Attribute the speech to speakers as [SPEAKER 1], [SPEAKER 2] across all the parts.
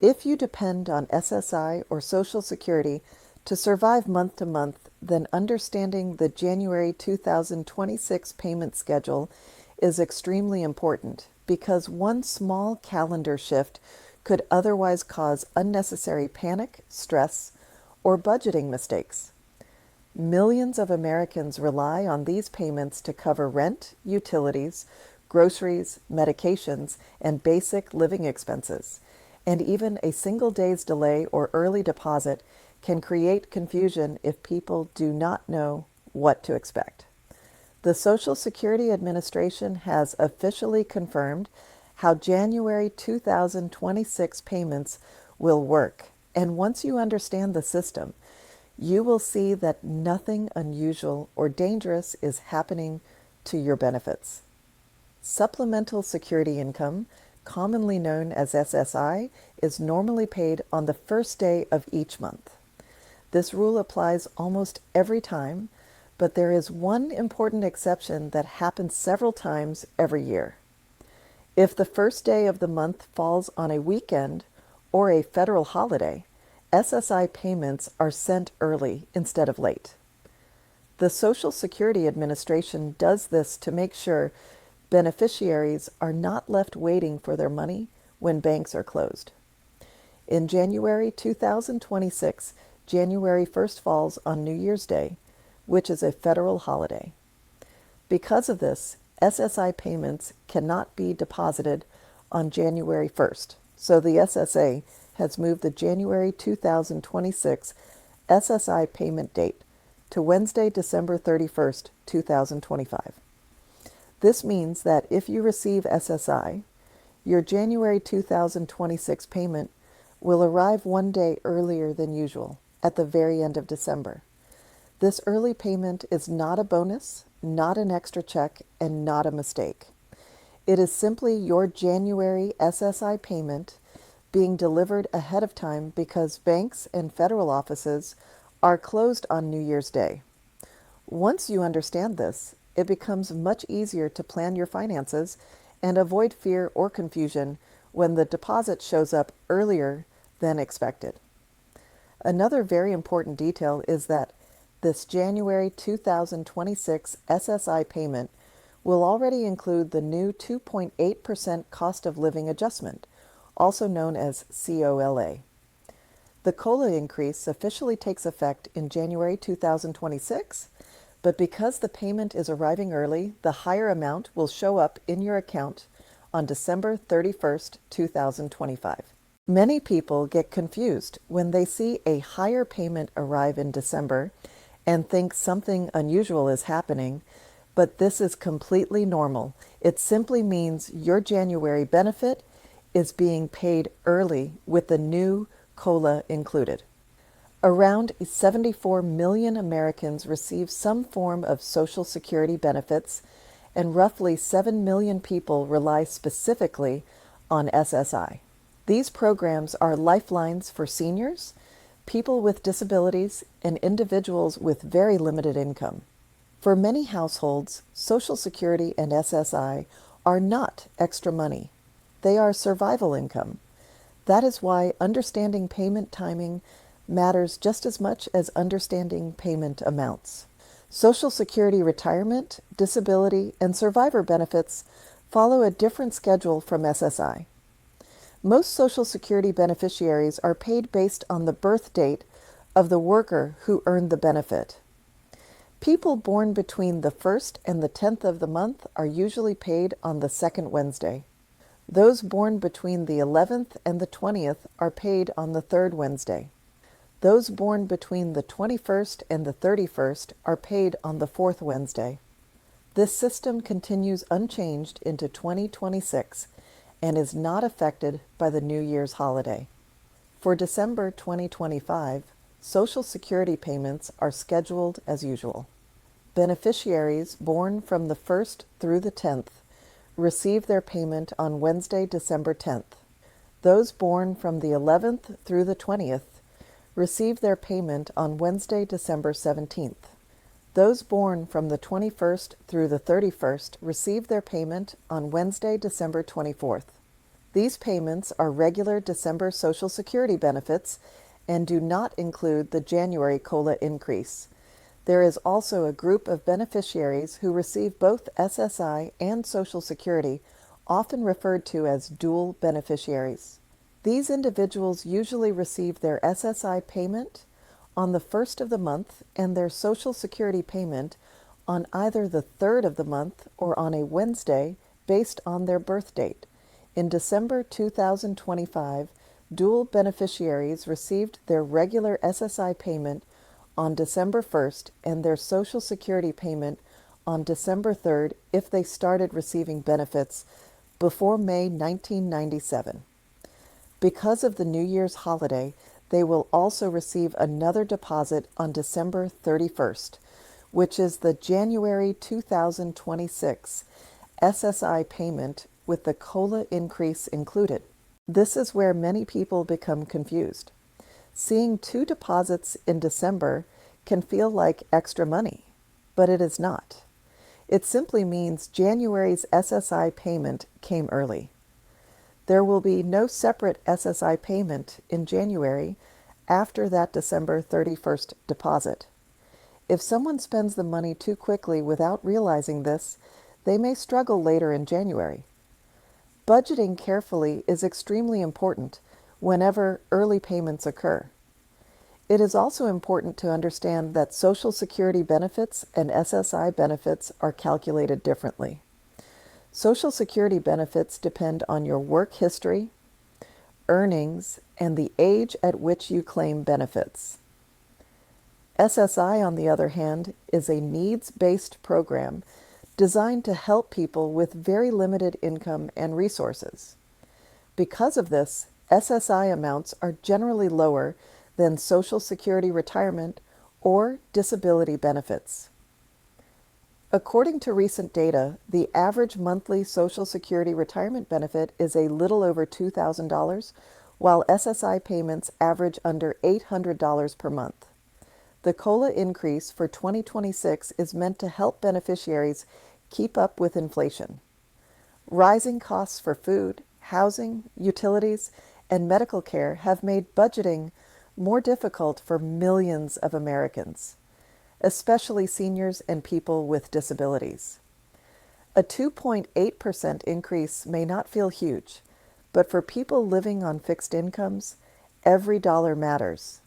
[SPEAKER 1] If you depend on SSI or Social Security to survive month to month, then understanding the January 2026 payment schedule is extremely important because one small calendar shift could otherwise cause unnecessary panic, stress, or budgeting mistakes. Millions of Americans rely on these payments to cover rent, utilities, groceries, medications, and basic living expenses. And even a single day's delay or early deposit can create confusion if people do not know what to expect. The Social Security Administration has officially confirmed how January 2026 payments will work. And once you understand the system, you will see that nothing unusual or dangerous is happening to your benefits. Supplemental security income, commonly known as SSI, is normally paid on the first day of each month. This rule applies almost every time, but there is one important exception that happens several times every year. If the first day of the month falls on a weekend or a federal holiday, SSI payments are sent early instead of late. The Social Security Administration does this to make sure beneficiaries are not left waiting for their money when banks are closed. In January 2026, January 1st falls on New Year's Day, which is a federal holiday. Because of this, SSI payments cannot be deposited on January 1st, so the SSA has moved the January 2026 SSI payment date to Wednesday, December 31st, 2025. This means that if you receive SSI, your January 2026 payment will arrive one day earlier than usual, at the very end of December. This early payment is not a bonus, not an extra check, and not a mistake. It is simply your January SSI payment being delivered ahead of time because banks and federal offices are closed on New Year's Day. Once you understand this, it becomes much easier to plan your finances and avoid fear or confusion when the deposit shows up earlier than expected. Another very important detail is that this January 2026 SSI payment will already include the new 2.8% cost of living adjustment, also known as COLA. The COLA increase officially takes effect in January 2026, but because the payment is arriving early, the higher amount will show up in your account on December 31st, 2025. Many people get confused when they see a higher payment arrive in December and think something unusual is happening, but this is completely normal. It simply means your January benefit is being paid early with the new COLA included. Around 74 million Americans receive some form of Social Security benefits, and roughly 7 million people rely specifically on SSI. These programs are lifelines for seniors, people with disabilities, and individuals with very limited income. For many households, Social Security and SSI are not extra money. They are survival income. That is why understanding payment timing matters just as much as understanding payment amounts. Social Security retirement, disability, and survivor benefits follow a different schedule from SSI. Most Social Security beneficiaries are paid based on the birth date of the worker who earned the benefit. People born between the 1st and the 10th of the month are usually paid on the second Wednesday. Those born between the 11th and the 20th are paid on the third Wednesday. Those born between the 21st and the 31st are paid on the fourth Wednesday. This system continues unchanged into 2026 and is not affected by the New Year's holiday. For December 2025, Social Security payments are scheduled as usual. Beneficiaries born from the 1st through the 10th receive their payment on Wednesday, December 10th. Those born from the 11th through the 20th receive their payment on Wednesday, December 17th. Those born from the 21st through the 31st receive their payment on Wednesday, December 24th. These payments are regular December Social Security benefits and do not include the January COLA increase. There is also a group of beneficiaries who receive both SSI and Social Security, often referred to as dual beneficiaries. These individuals usually receive their SSI payment on the first of the month and their Social Security payment on either the third of the month or on a Wednesday based on their birth date. In December 2025, dual beneficiaries received their regular SSI payment on December 1st and their Social Security payment on December 3rd if they started receiving benefits before May 1997. Because of the New Year's holiday, they will also receive another deposit on December 31st, which is the January 2026 SSI payment with the COLA increase included. This is where many people become confused. Seeing two deposits in December can feel like extra money, but it is not. It simply means January's SSI payment came early. There will be no separate SSI payment in January after that December 31st deposit. If someone spends the money too quickly without realizing this, they may struggle later in January. Budgeting carefully is extremely important whenever early payments occur. It is also important to understand that Social Security benefits and SSI benefits are calculated differently. Social Security benefits depend on your work history, earnings, and the age at which you claim benefits. SSI, on the other hand, is a needs-based program designed to help people with very limited income and resources. Because of this, SSI amounts are generally lower than Social Security retirement or disability benefits. According to recent data, the average monthly Social Security retirement benefit is a little over $2,000, while SSI payments average under $800 per month. The COLA increase for 2026 is meant to help beneficiaries keep up with inflation. Rising costs for food, housing, utilities, and medical care have made budgeting more difficult for millions of Americans, especially seniors and people with disabilities. A 2.8% increase may not feel huge, but for people living on fixed incomes, every dollar matters.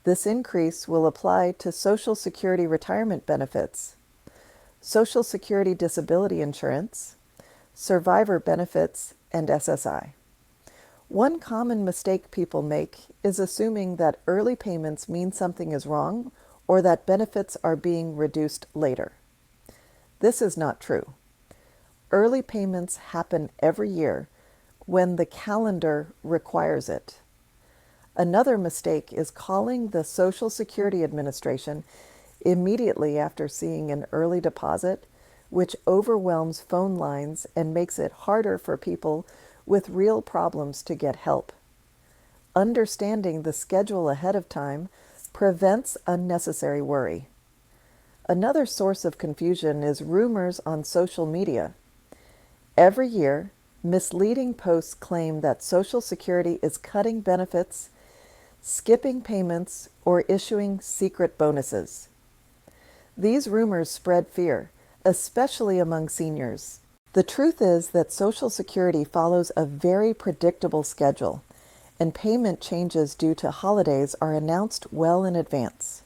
[SPEAKER 1] This increase will apply to Social Security retirement benefits, Social Security disability insurance, survivor benefits, and SSI. One common mistake people make is assuming that early payments mean something is wrong or that benefits are being reduced later. This is not true. Early payments happen every year when the calendar requires it. Another mistake is calling the Social Security Administration immediately after seeing an early deposit, which overwhelms phone lines and makes it harder for people with real problems to get help. Understanding the schedule ahead of time prevents unnecessary worry. Another source of confusion is rumors on social media. Every year, misleading posts claim that Social Security is cutting benefits, skipping payments, or issuing secret bonuses. These rumors spread fear, especially among seniors. The truth is that Social Security follows a very predictable schedule, and payment changes due to holidays are announced well in advance.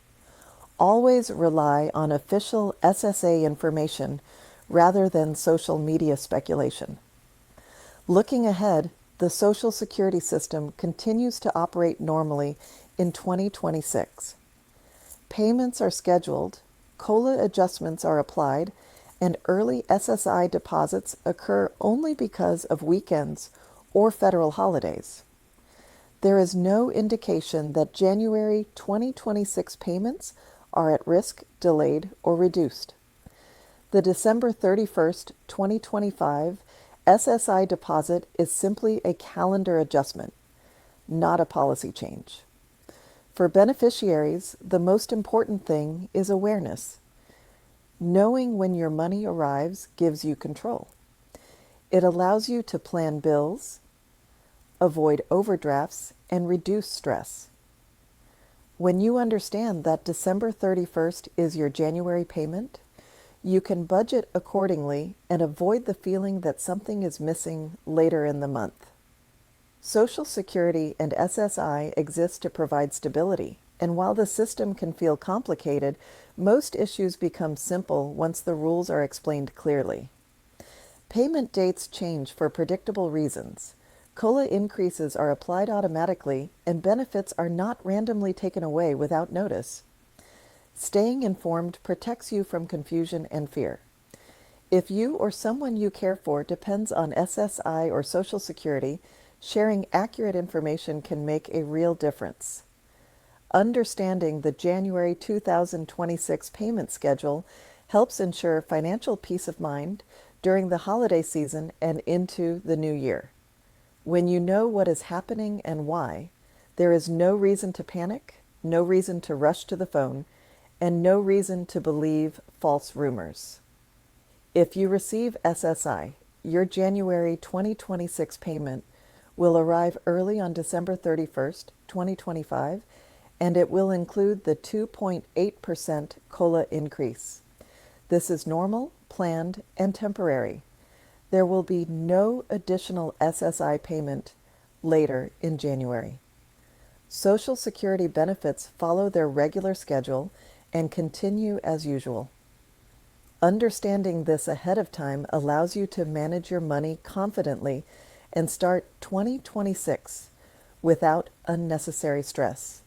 [SPEAKER 1] Always rely on official SSA information rather than social media speculation. Looking ahead, the Social Security system continues to operate normally in 2026. Payments are scheduled, COLA adjustments are applied, and early SSI deposits occur only because of weekends or federal holidays. There is no indication that January 2026 payments are at risk, delayed, or reduced. The December 31st, 2025 SSI deposit is simply a calendar adjustment, not a policy change. For beneficiaries, the most important thing is awareness. Knowing when your money arrives gives you control. It allows you to plan bills, avoid overdrafts, and reduce stress. When you understand that December 31st is your January payment, you can budget accordingly and avoid the feeling that something is missing later in the month. Social Security and SSI exist to provide stability, and while the system can feel complicated, most issues become simple once the rules are explained clearly. Payment dates change for predictable reasons. COLA increases are applied automatically, and benefits are not randomly taken away without notice. Staying informed protects you from confusion and fear. If you or someone you care for depends on SSI or Social Security, sharing accurate information can make a real difference. Understanding the January 2026 payment schedule helps ensure financial peace of mind during the holiday season and into the new year. When you know what is happening and why, there is no reason to panic, no reason to rush to the phone, and no reason to believe false rumors. If you receive SSI, your January 2026 payment will arrive early on December 31st, 2025, and it will include the 2.8% COLA increase. This is normal, planned, and temporary. There will be no additional SSI payment later in January. Social Security benefits follow their regular schedule and continue as usual. Understanding this ahead of time allows you to manage your money confidently and start 2026 without unnecessary stress.